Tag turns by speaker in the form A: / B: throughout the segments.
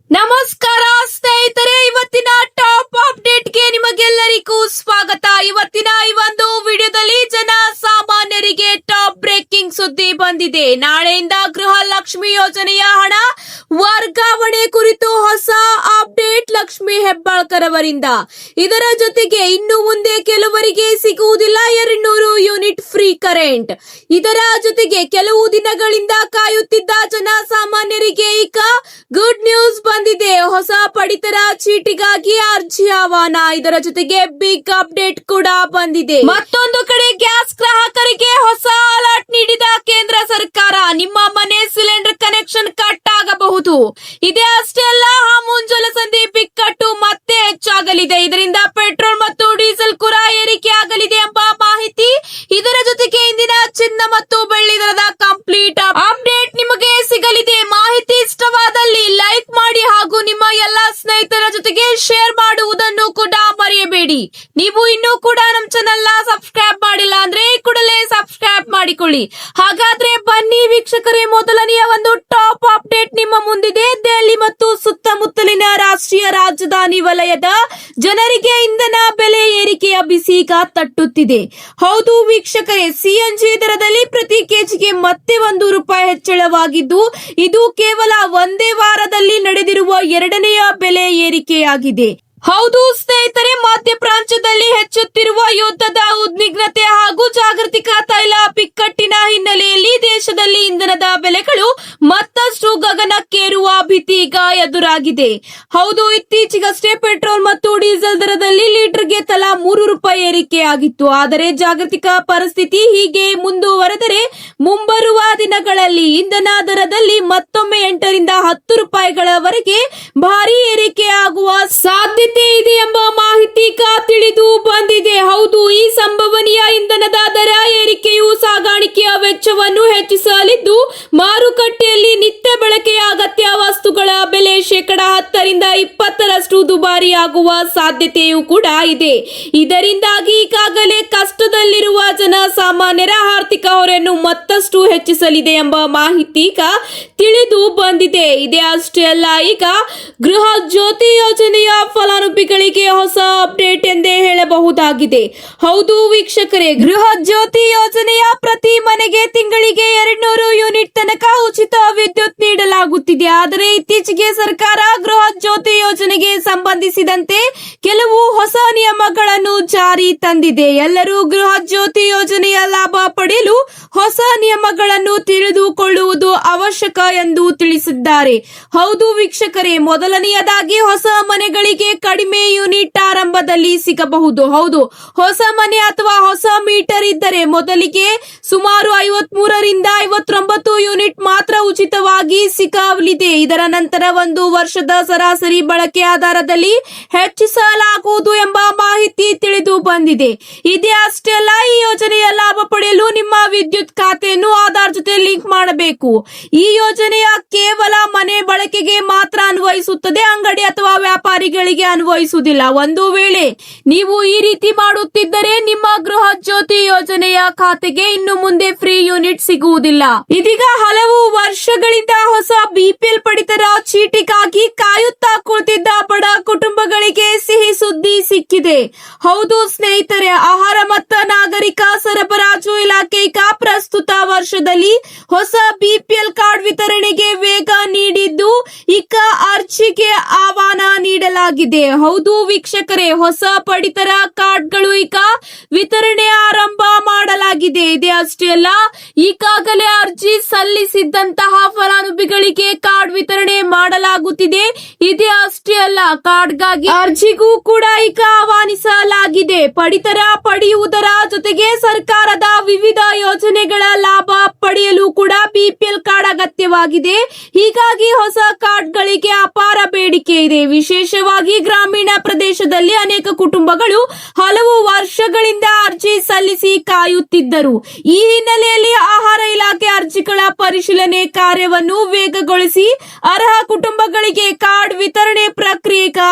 A: ನಮಸ್ಕಾರ ಸ್ನೇಹಿತರೆ, ಇವತ್ತಿನ ಟಾಪ್ ಅಪ್ಡೇಟ್ಗೆ ನಿಮಗೆಲ್ಲರಿಗೂ ಸ್ವಾಗತ. ಇವತ್ತಿನ ಈ ಒಂದು ವಿಡಿಯೋದಲ್ಲಿ ಜನ ಸಾಮಾನ್ಯರಿಗೆ ಟಾಪ್ ಬ್ರೇಕಿಂಗ್ ಸುದ್ದಿ ಬಂದಿದೆ. ನಾಳೆಯಿಂದ ಗೃಹ ಲಕ್ಷ್ಮಿ ಯೋಜನೆಯ ಹಣ ವರ್ಗಾವಣೆ ಕುರಿತು ಹೊಸ ಅಪ್ಡೇಟ್ ಲಕ್ಷ್ಮಿ ಹೆಬ್ಬಾಳ್ಕರ್ ಅವರಿಂದ. ಇದರ ಜೊತೆಗೆ ಇನ್ನು ಮುಂದೆ ಕೆಲವರಿಗೆ ಸಿಗುವುದಿಲ್ಲ 200 ಯೂನಿಟ್ ಫ್ರೀ ಕರೆಂಟ್. ಇದರ ಜೊತೆಗೆ ಕೆಲವು ದಿನಗಳಿಂದ ಕಾಯುತ್ತಿದ್ದ ಜನ ಸಾಮಾನ್ಯರಿಗೆ ಈಗ ಗುಡ್ ನ್ಯೂಸ್ ಬಂದಿದೆ. ಹೊಸ ಪಡಿತರ ಚೀಟಿಗಾಗಿ ಅರ್ಜಿ ಆಹ್ವಾನ. ಇದರ ಜೊತೆಗೆ ಬಿಗ್ ಅಪ್ಡೇಟ್ ಕೂಡ ಬಂದಿದೆ. ಮತ್ತೊಂದು ಕಡೆ ಗ್ಯಾಸ್ ಗ್ರಾಹಕರಿಗೆ ಹೊಸ ಅಲರ್ಟ್ ನೀಡಿದ ಕೇಂದ್ರ ಸರ್ಕಾರ. ನಿಮ್ಮ ಮನೆ ಸಿಲಿಂಡರ್ ಕನೆಕ್ಷನ್ ಕಟ್ ಆಗಬಹುದು. ಇದೇ ಅಷ್ಟೇ ಅಲ್ಲ, ಮುಂಜಾಲಸಂಧಿ ಬಿಕ್ಕಟ್ಟು ಮತ್ತೆ ಹೆಚ್ಚಾಗಲಿದೆ. ಇದರಿಂದ ಪೆಟ್ರೋಲ್ ಮತ್ತು ಡೀಸೆಲ್ ಕೂಡ ಏರಿಕೆ ಆಗಲಿದೆ ಎಂಬ ಮಾಹಿತಿ. ಇದರ ಜೊತೆಗೆ ಇಂದಿನ ಚಿನ್ನ ಮತ್ತು ಬೆಳ್ಳಿ ದರದ ಕಂಪ್ಲೀಟ್ ಅಪ್ಡೇಟ್ ನಿಮಗೆ ಸಿಗಲಿದೆ. ಮಾಹಿತಿ ಇಷ್ಟವಾದಲ್ಲಿ ಲೈಕ್ ಮಾಡಿ ಹಾಗೂ ನಿಮ್ಮ ಎಲ್ಲ ಸ್ನೇಹಿತರ ಜೊತೆಗೆ ಶೇರ್ ಮಾಡುವುದನ್ನು ಕೂಡ ಮರೆಯಬೇಡಿ. ನೀವು ಇನ್ನೂ ಕೂಡ ನಮ್ಮ ಚಾನೆಲ್ ನ ಸಬ್ಸ್ಕ್ರೈಬ್ ಮಾಡಿಲ್ಲ ಅಂದ್ರೆ ಕೂಡಲೇ ಸಬ್ಸ್ಕ್ರೈಬ್ ಮಾಡಿಕೊಳ್ಳಿ. ಹಾಗಾದ್ರೆ ಬನ್ನಿ ವೀಕ್ಷಕರೇ, ಮೊದಲನೆಯ ಒಂದು ಟಾಪ್ ಅಪ್ಡೇಟ್ ನಿಮ್ಮ ಮುಂದಿದೆ. ದೆಹಲಿ ಮತ್ತು ಸುತ್ತಮುತ್ತಲಿನ ರಾಷ್ಟ್ರೀಯ ರಾಜಧಾನಿ ವಲಯದ ಜನರಿಗೆ ಇಂಧನ ಬೆಲೆ ಏರಿಕೆಯ ಬಿಸಿಗ ತಟ್ಟುತ್ತಿದೆ. ಹೌದು ವೀಕ್ಷಕರೇ, ಸಿಎನ್ಜಿ ದರದಲ್ಲಿ ಪ್ರತಿ ಕೆಜಿಗೆ ಮತ್ತೆ ₹1 ಹೆಚ್ಚಳವಾಗಿದ್ದು, ಇದು ಕೇವಲ ಒಂದೇ ವಾರದಲ್ಲಿ ನಡೆದಿರುವ ಎರಡನೆಯ ಬೆಲೆ ಏರಿಕೆಯಾಗಿದೆ. ಹೌದು ಸ್ನೇಹಿತರೆ, ಮಧ್ಯ ಪ್ರಾಚ್ಯದಲ್ಲಿ ಹೆಚ್ಚುತ್ತಿರುವ ಯುದ್ಧದ ಉದ್ವಿಗ್ನತೆ ಹಾಗೂ ಜಾಗತಿಕ ತೈಲ ಬಿಕ್ಕಟ್ಟಿನ ಹಿನ್ನೆಲೆಯಲ್ಲಿ ದೇಶದಲ್ಲಿ ಇಂಧನದ ಬೆಲೆಗಳು ಮತ್ತಷ್ಟು ಗಗನಕ್ಕೇರುವ ಭೀತಿ ಈಗ ಎದುರಾಗಿದೆ. ಹೌದು, ಇತ್ತೀಚೆಗಷ್ಟೇ ಪೆಟ್ರೋಲ್ ಮತ್ತು ಡೀಸೆಲ್ ದರದಲ್ಲಿ ಲೀಟರ್ಗೆ ತಲಾ ₹3 ಏರಿಕೆಯಾಗಿತ್ತು. ಆದರೆ ಜಾಗತಿಕ ಪರಿಸ್ಥಿತಿ ಹೀಗೆ ಮುಂದುವರೆದರೆ ಮುಂಬರುವ ದಿನಗಳಲ್ಲಿ ಇಂಧನ ದರದಲ್ಲಿ ಮತ್ತೊಮ್ಮೆ ₹8 ರಿಂದ ₹10 ಭಾರಿ ಏರಿಕೆಯಾಗುವ ಸಾಧ್ಯತೆ ಇದೆ ಎಂಬ ಮಾಹಿತಿ ತಿಳಿದು ಬಂದಿದೆ. ಹೌದು, ಈ ಸಂಭವನೀಯ ಇಂಧನದ ದರ ಏರಿಕೆಯು ಸಾಗಾಣಿಕೆಯ ವೆಚ್ಚವನ್ನು ಹೆಚ್ಚಿಸಲಿದ್ದು, ಮಾರುಕಟ್ಟೆಯಲ್ಲಿ ನಿತ್ಯ ಬಳಕೆಯ ಅಗತ್ಯ ವಸ್ತುಗಳ ಬೆಲೆ ಶೇಕಡಾ 10 ರಿಂದ 20ರಷ್ಟು ದುಬಾರಿಯಾಗುವ ಸಾಧ್ಯತೆಯೂ ಕೂಡ ಇದೆ. ಇದರಿಂದಾಗಿ ಈಗಾಗಲೇ ಕಷ್ಟದಲ್ಲಿರುವ ಜನ ಸಾಮಾನ್ಯರ ಆರ್ಥಿಕ ಹೊರೆಯನ್ನು ಮತ್ತಷ್ಟು ಹೆಚ್ಚಿಸಲಿದೆ ಎಂಬ ಮಾಹಿತಿ ತಿಳಿದು ಬಂದಿದೆ. ಇದೇ ಅಷ್ಟೇ ಅಲ್ಲ, ಈಗ ಗೃಹ ಜ್ಯೋತಿ ಯೋಜನೆಯ ಫಲಾನುಭವಿಗಳಿಗೆ ಹೊಸ ಅಪ್ಡೇಟ್ ಎಂದೇ ಹೇಳಬಹುದಾಗಿದೆ. ಹೌದು ವೀಕ್ಷಕರೇ, ಗೃಹ ಜ್ಯೋತಿ ಯೋಜನೆಯ ಪ್ರತಿ ಮನೆಗೆ ತಿಂಗಳಿಗೆ 200 ಯೂನಿಟ್ ತನಕ ಉಚಿತ ವಿದ್ಯುತ್ ನೀಡಲಾಗುತ್ತಿದೆ. ಆದರೆ ಇತ್ತೀಚೆಗೆ ಸರ್ಕಾರ ಗೃಹ ಜ್ಯೋತಿ ಯೋಜನೆಗೆ ಸಂಬಂಧಿಸಿದಂತೆ ಕೆಲವು ಹೊಸ ನಿಯಮಗಳನ್ನು ಜಾರಿ ತಂದಿದೆ. ಎಲ್ಲರೂ ಗೃಹ ಜ್ಯೋತಿ ಯೋಜನೆಯ ಲಾಭ ಪಡೆಯಲು ಹೊಸ ನಿಯಮಗಳನ್ನು ತಿಳಿದುಕೊಳ್ಳುವುದು ಅವಶ್ಯಕ ಎಂದು ತಿಳಿಸಿದ್ದಾರೆ. ಹೌದು ವೀಕ್ಷಕರೇ, ಮೊದಲನೆಯದಾಗಿ ಹೊಸ ಮನೆಗಳಿಗೆ ಕಡಿಮೆ ಯೂನಿಟ್ ಆರಂಭದಲ್ಲಿ ಸಿಗಬಹುದು. ಹೌದು, ಹೊಸ ಮನೆ ಅಥವಾ ಹೊಸ ಮೀಟರ್ ಇದ್ದರೆ ಮೊದಲಿಗೆ ಸುಮಾರು 53 ರಿಂದ 59 ಯೂನಿಟ್ ಮಾತ್ರ ಉಚಿತವಾಗಿ ಸಿಗಲಿದೆ. ಇದರ ನಂತರ 1 ವರ್ಷದ ಸರಾಸರಿ ಬಳಕೆ ಆಧಾರದಲ್ಲಿ ಹೆಚ್ಚಿಸಲಾಗುವುದು ಎಂಬ ಮಾಹಿತಿ ತಿಳಿದು ಬಂದಿದೆ. ಇದೇ ಅಷ್ಟೇ ಅಲ್ಲ, ಈ ಯೋಜನೆಯ ಲಾಭ ಪಡೆಯಲು ನಿಮ್ಮ ವಿದ್ಯುತ್ ಖಾತೆಯನ್ನು ಆಧಾರ್ ಜೊತೆ ಲಿಂಕ್ ಮಾಡಬೇಕು. ಈ ಯೋಜನೆಯ ಕೇವಲ ಮನೆ ಬಳಕೆಗೆ ಮಾತ್ರ ಅನ್ವಯಿಸುತ್ತದೆ, ಅಂಗಡಿ ಅಥವಾ ವ್ಯಾಪಾರಿಗಳಿಗೆ ಅನ್ವಯಿಸುವುದಿಲ್ಲ. ಒಂದು ವೇಳೆ ನೀವು ಈ ರೀತಿ ಮಾಡುತ್ತಿದ್ದರೆ ನಿಮ್ಮ ಗೃಹ ಜ್ಯೋತಿ ಯೋಜನೆಯ ಖಾತೆಗೆ ಇನ್ನು ಮುಂದೆ ಫ್ರೀ ಯೂನಿಟ್ ಸಿಗುವುದಿಲ್ಲ. ಇದೀಗ ಹಲವು ವರ್ಷಗಳಿಂದ ಹೊಸ ಬಿಪಿಎಲ್ ಪಡಿತರ ಚೀಟಿಗಾಗಿ ಕಾಯುತ್ತಾ ಕುಳಿತಿದ್ದ ಬಡ ಕುಟುಂಬಗಳಿಗೆ ಸಿಹಿ ಸುದ್ದಿ ಸಿಕ್ಕಿದೆ. ಹೌದು ಸ್ನೇಹಿತರೆ, ಆಹಾರ ಮತ್ತು ನಾಗರಿಕ ಸರಬರಾಜು ಇಲಾಖೆ ಪ್ರಸ್ತುತ ವರ್ಷದಲ್ಲಿ ಹೊಸ ಬಿಪಿಎಲ್ ಕಾರ್ಡ್ ವಿತರಣೆಗೆ ವೇಗ ನೀಡಿದ್ದು, ಈಗ ಅರ್ಜಿಗೆ ಆಹ್ವಾನ ನೀಡಲಾಗಿದೆ. ಹೌದು ವೀಕ್ಷಕರೇ, ಹೊಸ ಪಡಿತರ ಕಾರ್ಡ್ಗಳು ಈಗ ವಿತರಣೆ ಆರಂಭ ಮಾಡಲಾಗಿದೆ. ಇದೇ ಅಷ್ಟೇ ಅಲ್ಲ, ಈಗಾಗಲೇ ಅರ್ಜಿ ಸಲ್ಲಿಸಿದ್ದಂತಹ ಫಲಾನುಭವಿಗಳಿಗೆ ಕಾರ್ಡ್ ವಿತರಣೆ ಮಾಡಲಾಗುತ್ತಿದೆ. ಇದೇ ಅಷ್ಟೇ ಅಲ್ಲ, ಕಾರ್ಡ್ಗಾಗಿ ಅರ್ಜಿಗೂ ಕೂಡ ಈಗ ಆಹ್ವಾನಿಸಲಾಗಿದೆ. ಪಡಿತರ ಪಡೆಯುವುದರ ಜೊತೆಗೆ ಸರ್ಕಾರದ ವಿವಿಧ ಯೋಜನೆಗಳ ಲಾಭ ಪಡೆಯಲು ಕೂಡ ಬಿಪಿಎಲ್ ಕಾರ್ಡ್ ಅಗತ್ಯವಾಗಿದೆ. ಹೀಗಾಗಿ ಹೊಸ ಕಾರ್ಡ್ಗಳಿಗೆ ಅಪಾರ ಬೇಡಿಕೆ ಇದೆ. ವಿಶೇಷವಾಗಿ ಗ್ರಾಮೀಣ ಪ್ರದೇಶದಲ್ಲಿ ಅನೇಕ ಕುಟುಂಬಗಳು ಹಲವು ವರ್ಷಗಳಿಂದ ಅರ್ಜಿ ಸಲ್ಲಿಸಿ ಕಾಯುತ್ತಿದ್ದರು. ಈ ಹಿನ್ನೆಲೆಯಲ್ಲಿ ಆಹಾರ ಇಲಾಖೆ ಅರ್ಜಿಗಳ ಪರಿಶೀಲನೆ ಕಾರ್ಯವನ್ನು ವೇಗಗೊಳಿಸಿ ಅರ್ಹ ಕುಟುಂಬಗಳಿಗೆ ಕಾರ್ಡ್ ವಿತರಣೆ ಪ್ರಕ್ರಿಯೆ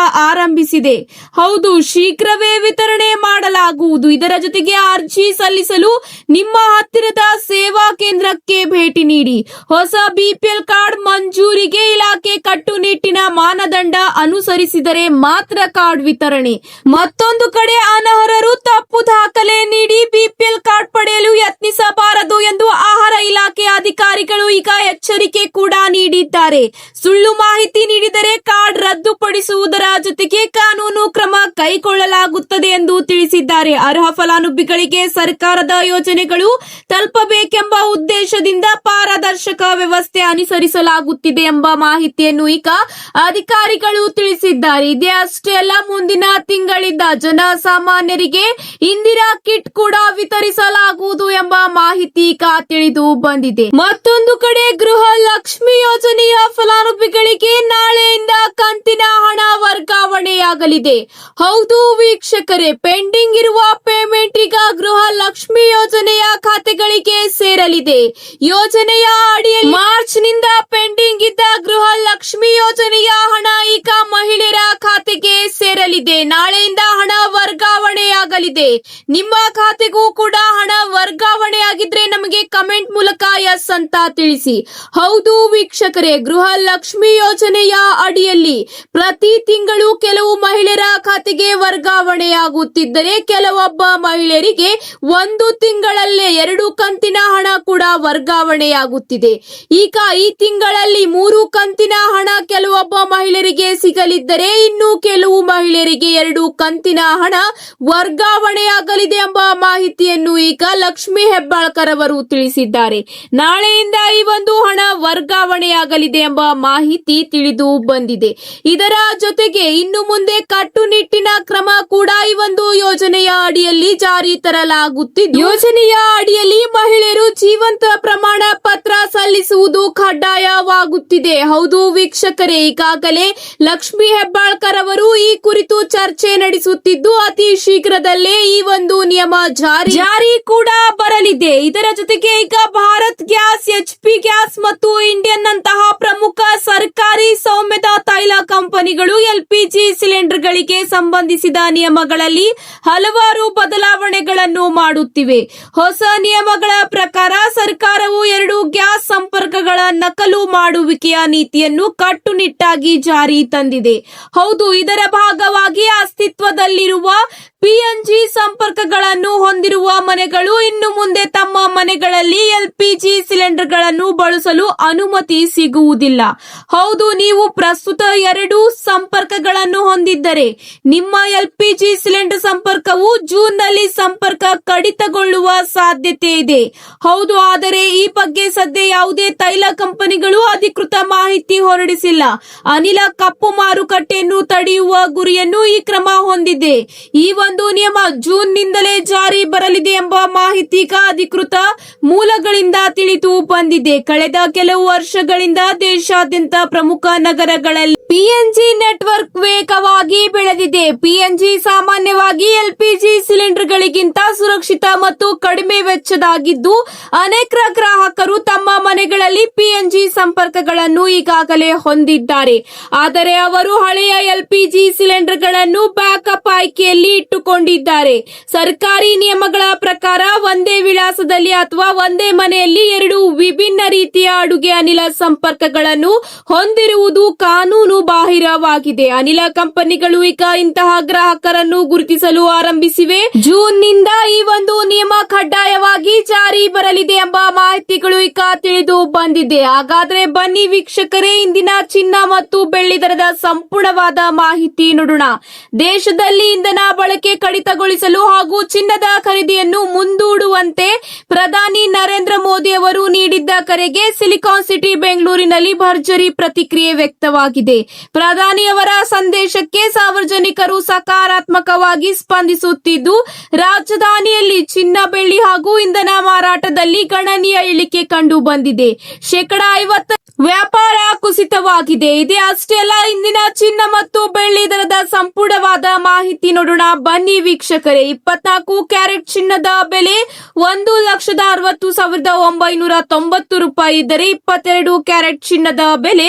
A: ಆರಂಭಿಸಿದೆ. ಹೌದು, ಶೀಘ್ರವೇ ವಿತರಣೆ ಮಾಡಲಾಗುವುದು. ಇದರ ಜೊತೆಗೆ ಅರ್ಜಿ ಸಲ್ಲಿಸಲು ನಿಮ್ಮ ಹತ್ತಿರದ ಸೇವಾ ಕೇಂದ್ರಕ್ಕೆ ಭೇಟಿ ನೀಡಿ. ಹೊಸ ಬಿಪಿಎಲ್ ಕಾರ್ಡ್ ಮಂಜೂರಿಗೆ ಇಲಾಖೆ ಕಟ್ಟುನಿಟ್ಟಿನ ಮಾನದಂಡ ಅನುಸರಿಸಿದರೆ ಮಾತ್ರ ಕಾರ್ಡ್ ವಿತರಣೆ. ಮತ್ತೊಂದು ಕಡೆ ಅನರ್ಹರು ತಪ್ಪು ದಾಖಲೆ ನೀಡಿ ಬಿಪಿಎಲ್ ಕಾರ್ಡ್ ಪಡೆಯಲು ಯತ್ನಿಸಬಾರದು ಎಂದು ಆಹಾರ ಇಲಾಖೆ ಅಧಿಕಾರಿಗಳು ಈಗ ಎಚ್ಚರಿಕೆ ಕೂಡ ನೀಡಿದ್ದಾರೆ. ಸುಳ್ಳು ಮಾಹಿತಿ ನೀಡಿದರೆ ಕಾರ್ಡ್ ರದ್ದುಪಡಿಸುವುದರ ಜೊತೆಗೆ ಕಾನೂನು ಕ್ರಮ ಕೈಗೊಳ್ಳಲಾಗುತ್ತದೆ ಎಂದು ತಿಳಿಸಿದ್ದಾರೆ. ಅರ್ಹ ಫಲಾನುಭವಿಗಳಿಗೆ ಸರ್ಕಾರದ ಯೋಜನೆಗಳು ತಲುಪಬೇಕೆಂಬ ಉದ್ದೇಶದಿಂದ ಪಾರದರ್ಶಕ ವ್ಯವಸ್ಥೆ ಅನುಸರಿಸಲಾಗುತ್ತಿದೆ ಎಂಬ ಮಾಹಿತಿಯನ್ನು ಈಗ ಅಧಿಕಾರಿಗಳು ತಿಳಿಸಿದ್ದಾರೆ. ಇದೇ ಅಷ್ಟೇ ಅಲ್ಲ, ಮುಂದಿನ ತಿಂಗಳಿಂದ ಜನಸಾಮಾನ್ಯರಿಗೆ ಇಂದಿರಾ ಕಿಟ್ ಕೂಡ ವಿತರಿಸಲಾಗುವುದು ಎಂಬ ಮಾಹಿತಿ ಈಗ ತಿಳಿದು ಬಂದಿದೆ. ಮತ್ತೊಂದು ಕಡೆ ಗೃಹ ಲಕ್ಷ್ಮಿ ಯೋಜನೆಯ ಫಲಾನುಭವಿಗಳಿಗೆ ನಾಳೆಯಿಂದ ಕಂತಿನ ಹಣ ವರ್ಗಾವಣೆಯಾಗಲಿದೆ. ಹೌದು ವೀಕ್ಷಕರೇ, ಪೆಂಡಿಂಗ್ ಇರುವ ಪೇಮೆಂಟ್ ಈಗ ಗೃಹ ಲಕ್ಷ್ಮಿ ಯೋಜನೆಯ ಖಾತೆಗಳಿಗೆ ಸೇರಲಿದೆ. ಯೋಜನೆಯ ಅಡಿಯಲ್ಲಿ ಮಾರ್ಚ್ ನಿಂದ ಪೆಂಡಿಂಗ್ ಇದ್ದ ಗೃಹ ಲಕ್ಷ್ಮಿ ಯೋಜನೆಯ ಹಣ ಈಗ ಮಹಿಳೆಯರ ಖಾತೆಗೆ ಸೇರಲಿದೆ. ನಾಳೆಯಿಂದ ಹಣ ವರ್ಗಾವಣೆಯಾಗಲಿದೆ. ನಿಮ್ಮ ಖಾತೆಗೂ ಕೂಡ ಹಣ ವರ್ಗಾವಣೆಯಾಗಿದ್ರೆ ನಮಗೆ ಕಮೆಂಟ್ ಮೂಲಕ ಎಸ್ ಅಂತ ತಿಳಿಸಿ. ಹೌದು ವೀಕ್ಷಕರೇ, ಗೃಹ ಲಕ್ಷ್ಮಿ ಯೋಜನೆಯ ಅಡಿಯಲ್ಲಿ ಪ್ರತಿ ತಿಂಗಳು ಕೆಲವು ಮಹಿಳೆಯರ ಖಾತೆಗೆ ವರ್ಗಾವಣೆಯಾಗುತ್ತಿದ್ದರೆ ಕೆಲವೊಬ್ಬ ಮಹಿಳೆಯರಿಗೆ ಒಂದು ತಿಂಗಳಲ್ಲೇ 2 ಕಂತಿನ ಹಣ ಕೂಡ ವರ್ಗಾವಣೆಯಾಗುತ್ತಿದೆ. ಈಗ ಈ ತಿಂಗಳಲ್ಲಿ 3 ಕಂತಿನ ಹಣ ಕೆಲವೊಬ್ಬ ಮಹಿಳೆಯರಿಗೆ ಸಿಗಲಿದ್ದರೆ ಇನ್ನು ಕೆಲವು ಮಹಿಳೆಯರಿಗೆ 2 ಕಂತಿನ ಹಣ ವರ್ಗಾವಣೆಯಾಗಲಿದೆ ಎಂಬ ಮಾಹಿತಿಯನ್ನು ಈಗ ಲಕ್ಷ್ಮಿ ಹೆಬ್ಬಾಳ್ಕರ್ ಅವರು ತಿಳಿಸಿದ್ದಾರೆ. ನಾಳೆಯಿಂದ ಈ ಒಂದು ಹಣ ವರ್ಗಾವಣೆಯಾಗಲಿದೆ ಎಂಬ ಮಾಹಿತಿ ತಿಳಿದು ಬಂದಿದೆ. ಇದರ ಜೊತೆಗೆ ಇನ್ನು ಮುಂದೆ ಕಟ್ಟುನಿಟ್ಟಿನ ಕ್ರಮ ಕೂಡ ಈ ಒಂದು ಯೋಜನೆಯ ಅಡಿಯಲ್ಲಿ ಜಾರಿ ತರಲಾಗುತ್ತಿದ್ದು, ಯೋಜನೆಯ ಅಡಿಯಲ್ಲಿ ಮಹಿಳೆಯರು ಜೀವಂತ ಪ್ರಮಾಣ ಪತ್ರ ಸಲ್ಲಿಸುವುದು ಕಡ್ಡಾಯವಾಗುತ್ತಿದೆ. ಹೌದು ವೀಕ್ಷಕರೇ, ಈಗಾಗಲೇ ಲಕ್ಷ್ಮಿ ಹೆಬ್ಬಾಳ್ಕರ್ ಅವರು ಈ ಕುರಿತು ಚರ್ಚೆ ನಡೆಸುತ್ತಿದ್ದು ಅತಿ ಶೀಘ್ರದಲ್ಲೇ ಈ ಒಂದು ನಿಯಮ ಜಾರಿ ಕೂಡ ಬರಲಿದೆ. ಇದರ ಜೊತೆಗೆ ಈಗ ಭಾರತ್ ಗ್ಯಾಸ್, ಎಚ್ಪಿ ಗ್ಯಾಸ್ ಮತ್ತು ಇಂಡಿಯನ್ ಅಂತಹ ಪ್ರಮುಖ ಸರ್ಕಾರಿ ಸ್ವಾಮ್ಯದ ತೈಲ ಕಂಪನಿಗಳು ಎಲ್ಪಿಜಿ ಸಿಲಿಂಡರ್ಗಳಿಗೆ ಸಂಬಂಧಿಸಿದ ನಿಯಮಗಳಲ್ಲಿ ಹಲವಾರು ಬದಲಾವಣೆಗಳನ್ನು ಮಾಡುತ್ತಿವೆ. ಹೊಸ ನಿಯಮಗಳ ಪ್ರಕಾರ ಸರ್ಕಾರವು 2 ಗ್ಯಾಸ್ ಸಂಪರ್ಕಗಳ ನಕಲು ಮಾಡುವಿಕೆಯ ನೀತಿಯನ್ನು ಕಟ್ಟುನಿಟ್ಟಾಗಿ ಜಾರಿ ತಂದಿದೆ. ಹೌದು, ಇದರ ಭಾಗವಾಗಿ ಅಸ್ತಿತ್ವದಲ್ಲಿರುವ ಪಿಎನ್ಜಿ ಸಂಪರ್ಕಗಳನ್ನು ಹೊಂದಿರುವ ಮನೆಗಳು ಇನ್ನು ಮುಂದೆ ತಮ್ಮ ಮನೆಗಳಲ್ಲಿ ಎಲ್ಪಿಜಿ ಸಿಲಿಂಡರ್ಗಳನ್ನು ಬಳಸಲು ಅನುಮತಿ ಸಿಗುವುದಿಲ್ಲ. ಹೌದು, ನೀವು ಪ್ರಸ್ತುತ 2 ಸಂಪರ್ಕಗಳನ್ನು ಹೊಂದಿದ್ದರೆ ನಿಮ್ಮ ಎಲ್ಪಿಜಿ ಸಿಲಿಂಡರ್ ಸಂಪರ್ಕವು ಜೂನ್ನಲ್ಲಿ ಸಂಪರ್ಕ ಕಡಿತಗೊಳ್ಳುವ ಸಾಧ್ಯತೆ ಇದೆ. ಹೌದು, ಆದರೆ ಈ ಬಗ್ಗೆ ಸದ್ಯ ಯಾವುದೇ ತೈಲ ಕಂಪನಿಗಳು ಅಧಿಕೃತ ಮಾಹಿತಿ ಹೊರಡಿಸಿಲ್ಲ. ಅನಿಲ ಕಪ್ಪು ಮಾರುಕಟ್ಟೆಯನ್ನು ತಡೆಯುವ ಗುರಿಯನ್ನು ಈ ಕ್ರಮ ಹೊಂದಿದೆ. ಈ ಒಂದು ನಿಯಮ ಜೂನ್ನಿಂದಲೇ ಜಾರಿ ಬರಲಿದೆ ಎಂಬ ಮಾಹಿತಿ ಅಧಿಕೃತ ಮೂಲಗಳಿಂದ ತಿಳಿದು ಬಂದಿದೆ. ಕಳೆದ ಕೆಲವು ವರ್ಷಗಳಿಂದ ದೇಶಾದ್ಯಂತ ಪ್ರಮುಖ ನಗರಗಳಲ್ಲಿ ಪಿಎನ್ಜಿ ನೆಟ್ವರ್ಕ್ ವೇಗವಾಗಿ ಬೆಳೆದಿದೆ. ಪಿಎನ್ಜಿ ಸಾಮಾನ್ಯವಾಗಿ ಎಲ್ಪಿಜಿ ಸಿಲಿಂಡರ್ಗಳಿಗಿಂತ ಸುರಕ್ಷಿತ ಮತ್ತು ಕಡಿಮೆ ವೆಚ್ಚದಾಗಿದ್ದು ಅನೇಕ ಗ್ರಾಹಕರು ತಮ್ಮ ಮನೆಗಳಲ್ಲಿ ಪಿಎನ್ಜಿ ಸಂಪರ್ಕಗಳನ್ನು ಈಗಾಗಲೇ ಹೊಂದಿದ್ದಾರೆ. ಆದರೆ ಅವರು ಹಳೆಯ ಎಲ್ಪಿಜಿ ಸಿಲಿಂಡರ್ಗಳನ್ನು ಬ್ಯಾಕಪ್ ಆಯ್ಕೆಯಲ್ಲಿ ಇಟ್ಟುಕೊಂಡಿದ್ದಾರೆ. ಸರ್ಕಾರಿ ನಿಯಮಗಳ ಪ್ರಕಾರ ಒಂದೇ ವಿಳಾಸದಲ್ಲಿ ಅಥವಾ ಒಂದೇ ಮನೆಯಲ್ಲಿ 2 ವಿಭಿನ್ನ ರೀತಿಯ ಅಡುಗೆ ಅನಿಲ ಸಂಪರ್ಕಗಳನ್ನು ಹೊಂದಿರುವುದು ಕಾನೂನು ಬಾಹಿರವಾಗಿದೆ. ಅನಿಲ ಕಂಪನಿಗಳು ಈಗ ಇಂತಹ ಗ್ರಾಹಕರನ್ನು ಗುರುತಿಸಲು ಆರಂಭಿಸಿವೆ. ಜೂನ್ನಿಂದ ಈ ಒಂದು ನಿಯಮ ಕಡ್ಡಾಯವಾಗಿ ಜಾರಿ ಬರಲಿದೆ ಎಂಬ ಮಾಹಿತಿಗಳು ಈಗ ತಿಳಿದು ಬಂದಿದೆ. ಹಾಗಾದ್ರೆ ಬನ್ನಿ ವೀಕ್ಷಕರೇ, ಇಂದಿನ ಚಿನ್ನ ಮತ್ತು ಬೆಳ್ಳಿ ದರದ ಸಂಪೂರ್ಣವಾದ ಮಾಹಿತಿ ನೋಡೋಣ. ದೇಶದಲ್ಲಿ ಇಂಧನ ಬಳಕೆ ಕಡಿತಗೊಳಿಸಲು ಹಾಗೂ ಚಿನ್ನದ ಖರೀದಿಯನ್ನು ಮುಂದೂಡುವಂತೆ ಪ್ರಧಾನಿ ನರೇಂದ್ರ ಮೋದಿ ಅವರು ನೀಡಿದ್ದ ಕರೆಗೆ ಸಿಲಿಕಾನ್ ಸಿಟಿ ಬೆಂಗಳೂರಿನಲ್ಲಿ ಭರ್ಜರಿ ಪ್ರತಿಕ್ರಿಯೆ ವ್ಯಕ್ತವಾಗಿದೆ. ಪ್ರಧಾನಿಯವರ ಸಂದೇಶಕ್ಕೆ ಸಾರ್ವಜನಿಕರು ಸಕಾರಾತ್ಮಕವಾಗಿ ಸ್ಪಂದಿಸುತ್ತಿದ್ದು ರಾಜಧಾನಿಯಲ್ಲಿ ಚಿನ್ನ, ಬೆಳ್ಳಿ ಹಾಗೂ ಇಂಧನ ಮಾರಾಟದಲ್ಲಿ ಗಣನೀಯ ಇಳಿಕೆ ಕಂಡು ಬಂದಿದೆ. 50% ವ್ಯಾಪಾರ ಕುಸಿತವಾಗಿದೆ. ಇದೇ ಅಷ್ಟೇ ಅಲ್ಲ, ಇಂದಿನ ಚಿನ್ನ ಮತ್ತು ಬೆಳ್ಳಿ ದರದ ಸಂಪೂರ್ಣವಾದ ಮಾಹಿತಿ ನೋಡೋಣ ಬನ್ನಿ ವೀಕ್ಷಕರೇ. 24 ಕ್ಯಾರೆಟ್ ಚಿನ್ನದ ಬೆಲೆ 1,60,990 ರೂಪಾಯಿ ಇದ್ದರೆ 22 ಕ್ಯಾರೆಟ್ ಚಿನ್ನದ ಬೆಲೆ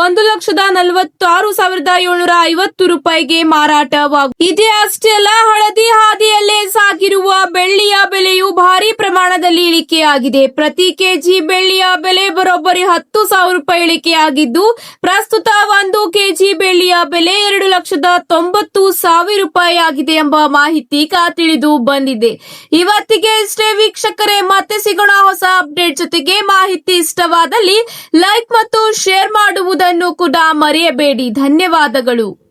A: 1,46,750 ರೂಪಾಯಿಗೆ ಮಾರಾಟವಾಗುತ್ತಿದೆ. ಇದೇ ಅಷ್ಟೇ ಅಲ್ಲ, ಹಳದಿ ಹಾದಿಯಲ್ಲೇ ಸಾಗಿರುವ ಬೆಳ್ಳಿಯ ಬೆಲೆಯು ಭಾರಿ ಪ್ರಮಾಣದಲ್ಲಿ ಇಳಿಕೆಯಾಗಿದೆ. ಪ್ರತಿ ಕೆಜಿ ಬೆಳ್ಳಿಯ ಬೆಲೆ ಬರೋಬ್ಬರಿ 10,000 ರೂಪಾಯಿ ಇಳಿಕೆಯಾಗಿದ್ದು ಪ್ರಸ್ತುತ 1 ಕೆಜಿ ಬೆಲೆ 2,90,000 ರೂಪಾಯಿ ಆಗಿದೆ ಎಂಬ ಮಾಹಿತಿ ಈಗ ತಿಳಿದು ಬಂದಿದೆ. ಇವತ್ತಿಗೆ ಇಷ್ಟೇ ವೀಕ್ಷಕರೇ, ಮತ್ತೆ ಸಿಗೋಣ ಹೊಸ ಅಪ್ಡೇಟ್ ಜೊತೆಗೆ. ಮಾಹಿತಿ ಇಷ್ಟವಾದಲ್ಲಿ ಲೈಕ್ ಮತ್ತು ಶೇರ್ ಮಾಡುವುದನ್ನು ಕೂಡ ಮರೆಯಬೇಡಿ. ಧನ್ಯವಾದಗಳು.